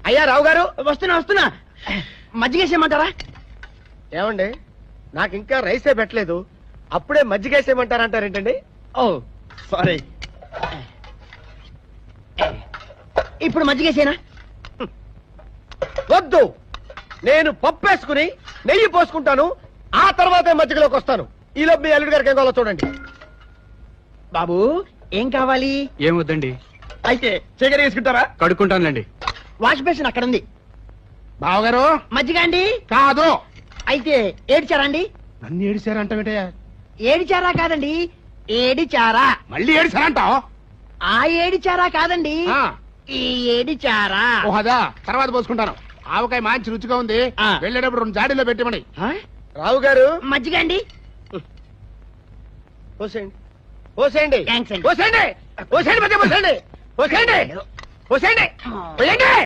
అయ్యా రావు గారు, వస్తున్నా మజ్జిగేసేయమంటారా? ఏమండి నాకు ఇంకా రైసే పెట్టలేదు, అప్పుడే మజ్జిగేసేయమంటారంటారేంటండి? ఓ సారీ. ఇప్పుడు మజ్జిగేసేనా? వద్దు, నేను పప్పేసుకుని నెయ్యి పోసుకుంటాను, ఆ తర్వాతే మజ్జిగలోకి వస్తాను. ఈలోపు మీ అల్లుడి గారికి ఏం కావాలో చూడండి. బాబు ఏం కావాలి? ఏమొద్దండి, అయితే చీకటి వేసుకుంటారా? కడుక్కుంటానులేండి. వాష్ బేసిన్ అక్కడ ఉంది. బావగారు మజ్జిగ అండి? కాదు. అయితే ఏడిచారా అండి? నన్ను ఏడిచారంటే ఏడిచారా కాదండి, ఏడిచారా. మళ్ళీ ఏడిచారంటావు? ఆ ఏడిచారా కాదండి, ఈ ఏడిచారా. ఓహదా, తర్వాత పోసుకుంటాను. ఆవకాయ మంచి రుచిగా ఉంది, ఆ. వెళ్ళేటప్పుడు 2 జాడీలో పెట్టమని. ఆ? రావు గారు, మజ్జిగ అండి? పోసేయండి పోసేయండి థాంక్స్ అండి. పోసేయండి పోసేయండి మధ్య పోసేయండి పోసేయండి పోసేయండి పోయండి.